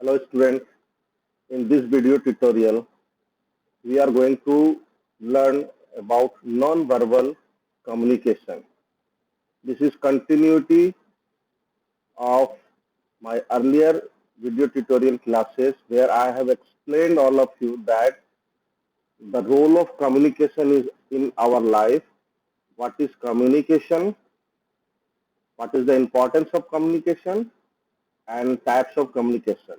Hello students, in this video tutorial we are going to learn about non-verbal communication. This is continuity of my earlier video tutorial classes where I have explained all of you that the role of communication is in our life, what is communication, what is the importance of communication and types of communication.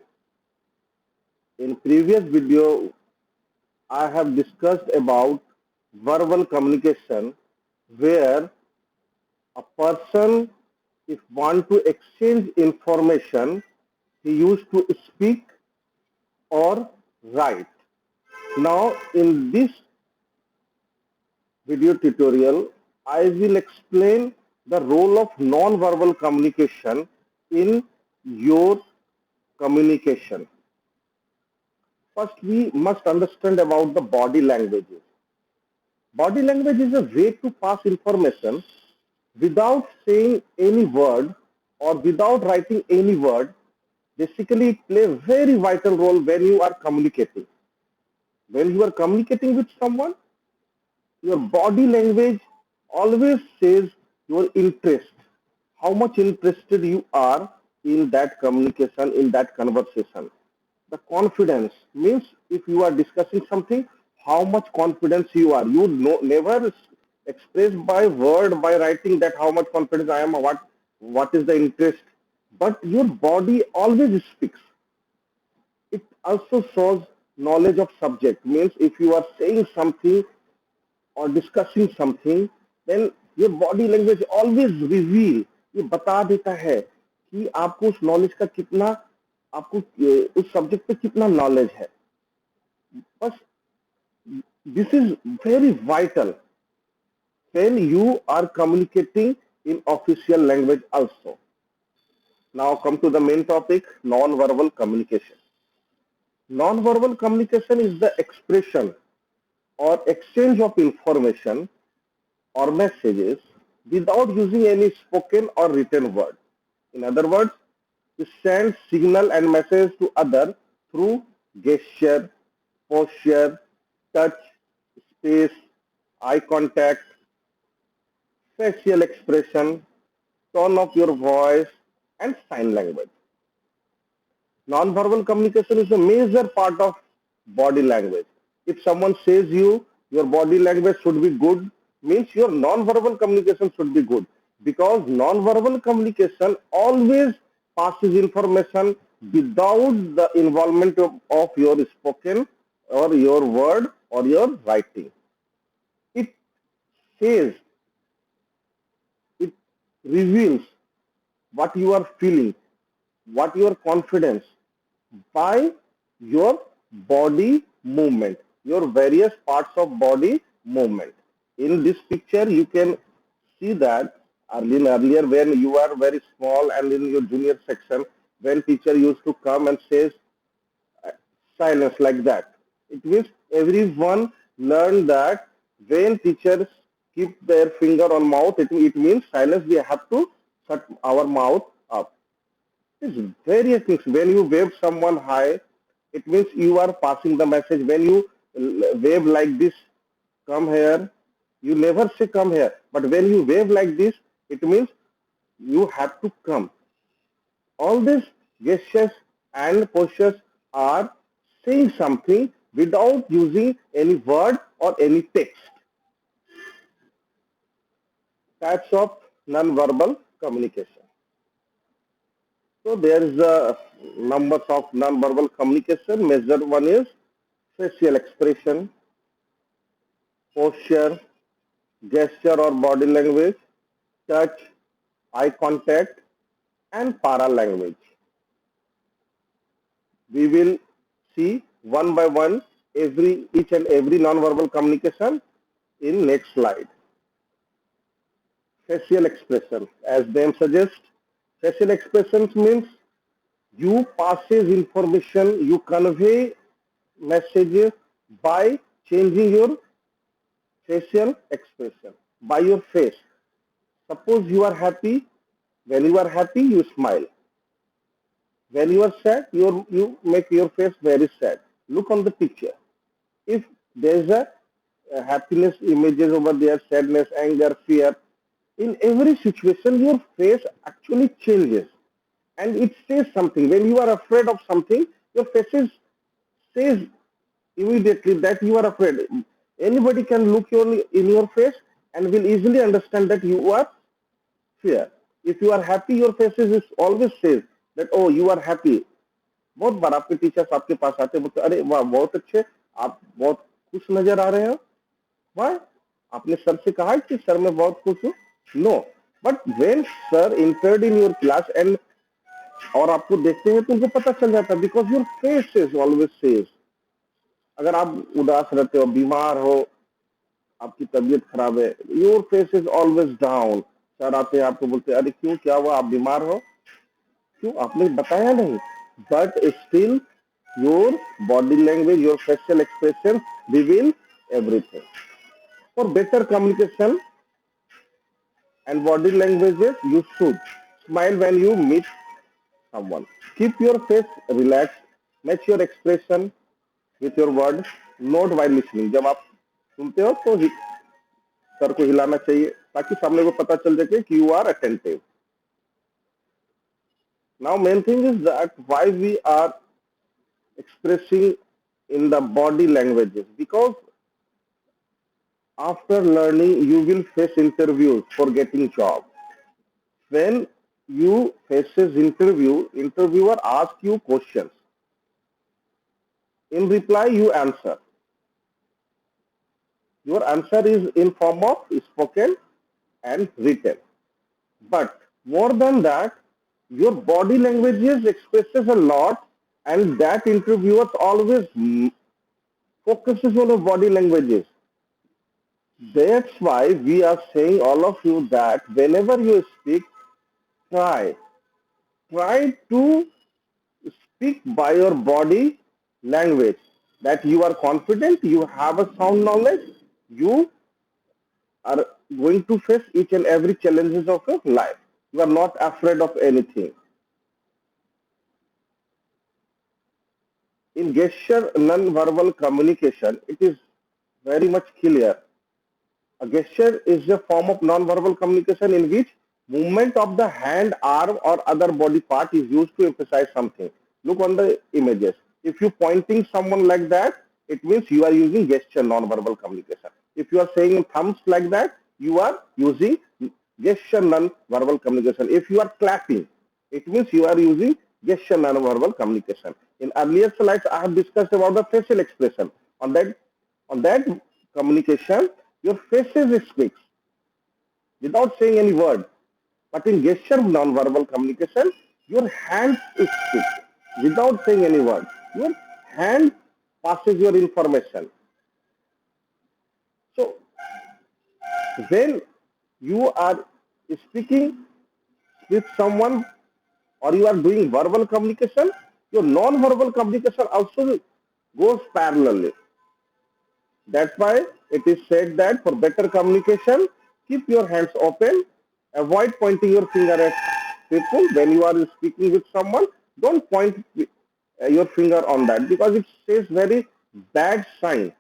In previous video I have discussed about verbal communication where a person if want to exchange information he used to speak or write. Now in this video tutorial I will explain the role of non-verbal communication in your communication. First we must understand about the body languages. Body language is a way to pass information without saying any word or without writing any word. Basically, it plays a very vital role when you are communicating. When you are communicating with someone, your body language always says your interest, how much interested you are in that communication, in that conversation. The confidence means if you are discussing something, how much confidence you are. You never express by word, by writing that how much confidence I am, what is the interest, but your body always speaks. It also shows knowledge of subject, means if you are saying something or discussing something, then your body language always reveal, ये बता देता है कि आपको उस knowledge का कितना, आपको उस सब्जेक्ट पे कितना नॉलेज है. बस this is very vital when you are communicating in official language also. Now come to the main topic, non-verbal communication. Non-verbal communication is the expression or exchange of information or messages without using any spoken or written word. In other words, to send signal and message to other through gesture, posture, touch, space, eye contact, facial expression, tone of your voice, and sign language. Non-verbal communication is a major part of body language. If someone says your body language should be good, means your non-verbal communication should be good, because non-verbal communication always passes information without the involvement of your spoken or your word or your writing. It says, it reveals what you are feeling, what your confidence by your body movement, your various parts of body movement. In this picture, you can see that earlier when you are very small and in your junior section, when teacher used to come and says silence like that. It means everyone learned that when teachers keep their finger on mouth, it means silence. We have to shut our mouth up. It's various things. When you wave someone hi, it means you are passing the message. When you wave like this, come here, you never say come here. But when you wave like this, it means you have to come. All these gestures and postures are saying something without using any word or any text. Types of non-verbal communication. So there is a numbers of non-verbal communication. Major one is facial expression, posture, gesture or body language, touch, eye contact, and para language. We will see one by one each and every non-verbal communication in next slide. Facial expression, as name suggests, facial expressions means you passes information, you convey messages by changing your facial expression, by your face. Suppose you are happy, when you are happy, you smile. When you are sad, you make your face very sad. Look on the picture. If there's a happiness images over there, sadness, anger, fear, in every situation, your face actually changes and it says something. When you are afraid of something, your face says immediately that you are afraid. Anybody can look in your face and will easily understand that you are fear. If you are happy, your face is always says that oh you are happy. बहुत बार आपके teachers आपके पास आते हैं बोलते अरे वाह बहुत अच्छे आप बहुत खुश नजर आ रहे हो वाह आपने सर से कहा कि सर मैं बहुत खुश हूँ no but when sir entered in your class and और आपको देखते हैं तो उनको पता चल जाता है because your face is always says अगर आप उदास रहते हो बीमार हो आपकी तबीयत खराब है your face is always down sir आते हैं आपको बोलते हैं अरे क्यों क्या हुआ आप बीमार हो क्यों आपने बताया नहीं but still your body language your facial expression reveal everything for better communication and body languages you should smile when you meet someone. Keep your face relaxed. Match your expression with your words. Note while listening. जब आप सुनते हो तो sir को हिलाना चाहिए ताकि सामने को पता चल सके कि you are attentive. Now, main thing is that why we are expressing in the body languages because after learning you will face interviews for getting job. When you faces interview, interviewer asks you questions. In reply, you answer. Your answer is in form of spoken and written. But more than that, your body languages expresses a lot, and that interviewers always focuses on your body languages. That's why we are saying all of you that whenever you speak, try to speak by your body language that you are confident, you have a sound knowledge, you are going to face each and every challenges of your life. You are not afraid of anything. In gesture non-verbal communication, it is very much clear. A gesture is a form of non-verbal communication in which movement of the hand, arm or other body part is used to emphasize something. Look on the images. If you pointing someone like that, it means you are using gesture non-verbal communication. If you are saying thumbs like that, you are using gesture non-verbal communication. If you are clapping, it means you are using gesture non-verbal communication. In earlier slides, I have discussed about the facial expression. On that communication, your faces speaks without saying any word. But in gesture non-verbal communication, your hands speak without saying any word. Your hand passes your information. So when you are speaking with someone or you are doing verbal communication, your non-verbal communication also goes parallelly. That's why it is said that for better communication, keep your hands open, avoid pointing your finger at people when you are speaking with someone. Don't point your finger on that because it says very bad sign.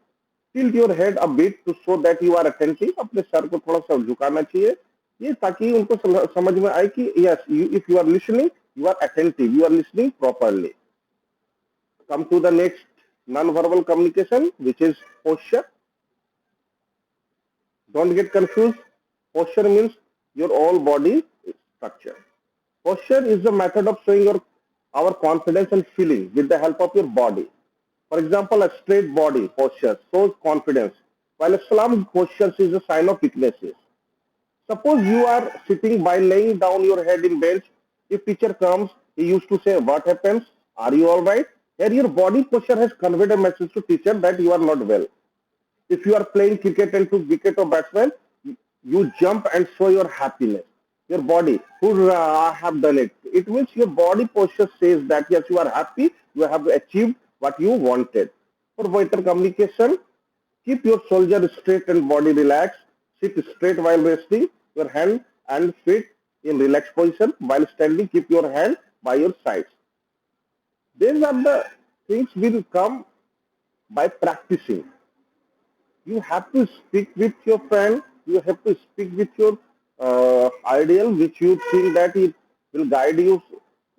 Tilt your head a bit to show that you are attentive. अपने sir को थोड़ा सा झुकाना चाहिए ये ताकि उनको समझ में आए कि yes, if you are listening, you are attentive, you are listening properly. Come to the next non-verbal communication, which is posture. Don't get confused. Posture means your whole body structure. Posture is the method of showing our confidence and feeling with the help of your body. For example, a straight body posture shows confidence, while a slumped posture is a sign of weaknesses. Suppose you are sitting by laying down your head in bench. If teacher comes, he used to say, "What happens? Are you all right?" Here, your body posture has conveyed a message to teacher that you are not well. If you are playing cricket and took wicket or batsman, you jump and show your happiness. Your body, "Hurrah, I have done it." It means your body posture says that yes, you are happy, you have achieved what you wanted. For better communication, keep your shoulder straight and body relaxed. Sit straight while resting. Your hand and feet in relaxed position. While standing, keep your hand by your sides. These are the things will come by practicing. You have to speak with your friend, you have to speak with your ideal which you think that it will guide you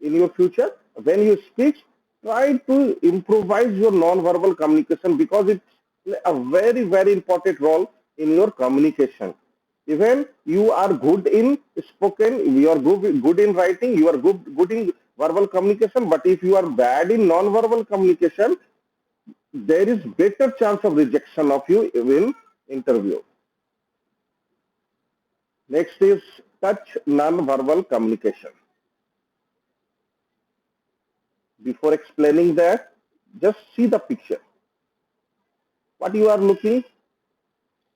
in your future. When you speak, try to improvise your non-verbal communication because it's a very very important role in your communication. Even you are good in spoken, you are good in writing, you are good in verbal communication, but if you are bad in non-verbal communication, there is better chance of rejection of you in interview. Next is touch non-verbal communication. Before explaining that, just see the picture. What you are looking,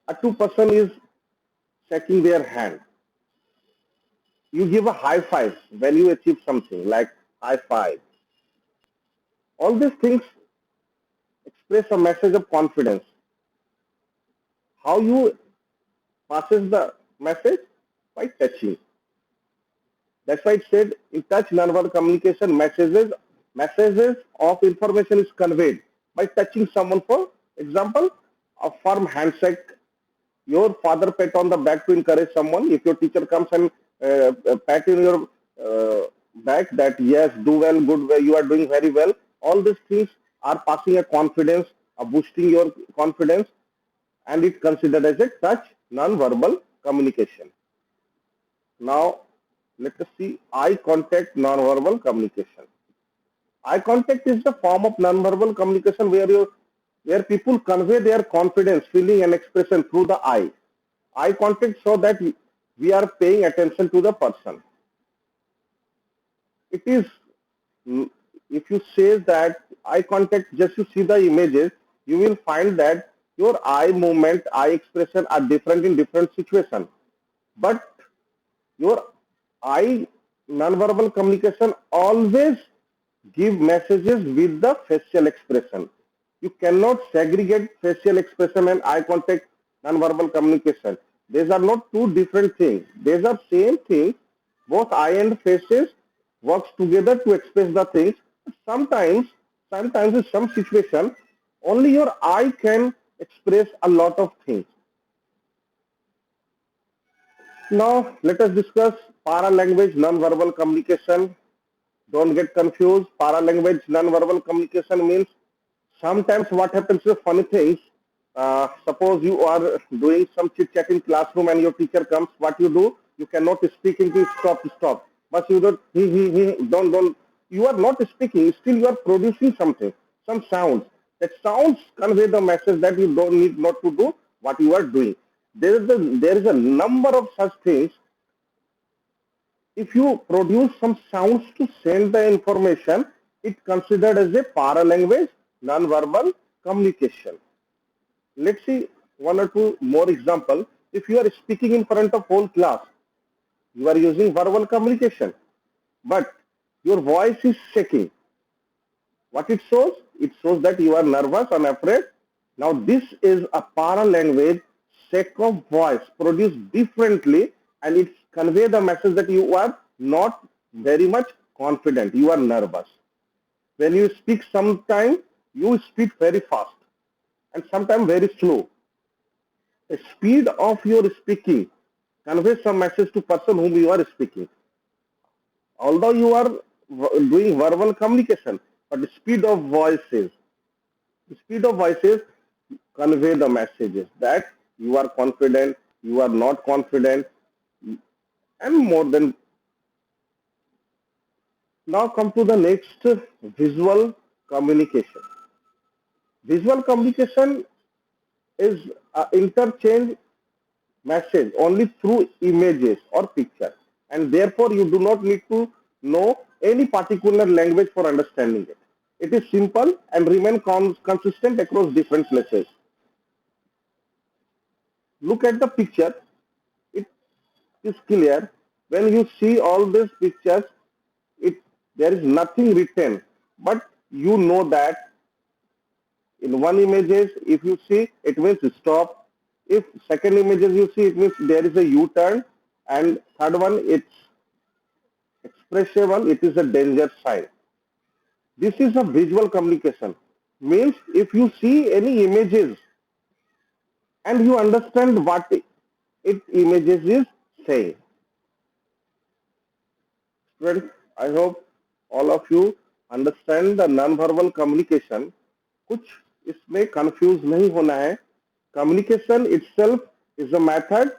a two-person is shaking their hand. You give a high five when you achieve something like high five. All these things express a message of confidence. How you passes the message? By touching. That's why it said in touch nonverbal communication, messages of information is conveyed by touching someone. For example, a firm handshake, your father pat on the back to encourage someone. If your teacher comes and pat in your back that yes, do well, good well, you are doing very well. All these things are passing a confidence, boosting your confidence, and it considered as a touch non-verbal communication. Now, let us see eye contact non-verbal communication. Eye contact is the form of non-verbal communication where people convey their confidence, feeling, and expression through the eye. Eye contact so that we are paying attention to the person. It is, if you say that eye contact, just to see the images, you will find that your eye movement, eye expression are different in different situations. But your eye nonverbal communication always give messages with the facial expression. You cannot segregate facial expression and eye contact nonverbal communication. These are not two different things. These are same thing. Both eye and faces works together to express the things. Sometimes in some situation, only your eye can express a lot of things. Now, let us discuss paralanguage non-verbal communication. Don't get confused. Paralanguage non-verbal communication means sometimes what happens is funny things. Suppose you are doing some chit chat in classroom and your teacher comes. What you do? You cannot speak into stop. But you don't. Don't. You are not speaking. Still, you are producing something. Some sounds. That sounds convey the message that you don't need not to do what you are doing. There is a number of such things. If you produce some sounds to send the information, it considered as a paralanguage non-verbal communication. Let's see one or two more example. If you are speaking in front of whole class, you are using verbal communication, but your voice is shaking. What it shows? It shows that you are nervous and afraid. Now this is a paralanguage shake of voice produced differently, and it convey the message that you are not very much confident. You are nervous. When you speak, sometimes you speak very fast and sometimes very slow. The speed of your speaking conveys some message to person whom you are speaking. Although you are doing verbal communication, but the speed of voices convey the messages that you are confident, you are not confident, and more than. Now come to the next, visual communication. Visual communication is interchange message only through images or pictures, and therefore you do not need to know any particular language for understanding it. It is simple and remain consistent across different places. Look at the picture. It is clear. When you see all these pictures, it there is nothing written, but you know that in one images, if you see, it means stop. If second images you see, it means there is a U-turn, and third one it's expressible, it is a danger sign. This is a visual communication. Means if you see any images and you understand what it images is saying. Friends, I hope all of you understand the non-verbal communication. कुछ इसमें confuse नहीं होना है. Communication itself is a method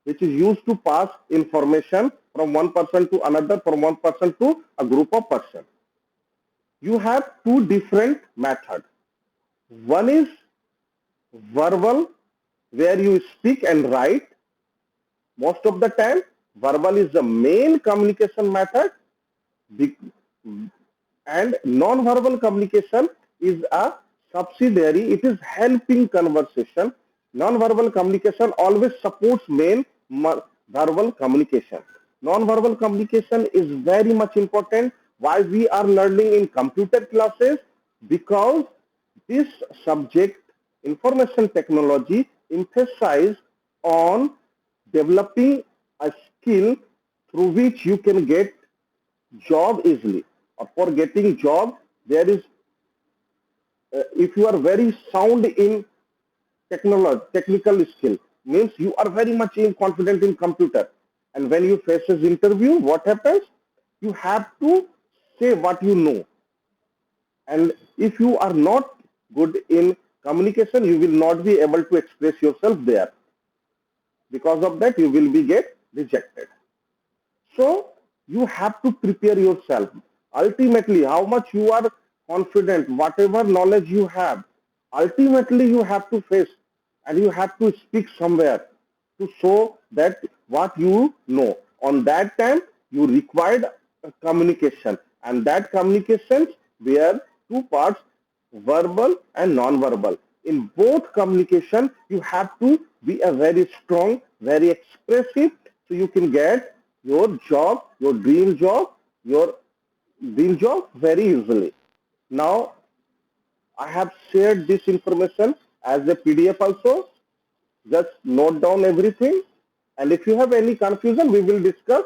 which is used to pass information from one person to another, from one person to a group of person. You have two different methods. One is verbal, where you speak and write. Most of the time, verbal is the main communication method, and non-verbal communication is a subsidiary. It is helping conversation. Non-verbal communication always supports main verbal communication. Non-verbal communication is very much important. Why we are learning in computer classes? Because this subject, information technology, emphasize on developing a skill through which you can get job easily. Or for getting job, there is if you are very sound in technical skill, means you are very much confident in computer, and when you face this interview, what happens? You have to say what you know, and if you are not good in communication, you will not be able to express yourself there. Because of that, you will be get rejected. So you have to prepare yourself. Ultimately, how much you are confident, whatever knowledge you have, ultimately you have to face and you have to speak somewhere to show that what you know. On that time, you required communication, and that communications were two parts, verbal and non-verbal. In both communication, you have to be a very strong, very expressive, so you can get your job, your dream job very easily. Now, I have shared this information as a PDF also. Just note down everything. And if you have any confusion, we will discuss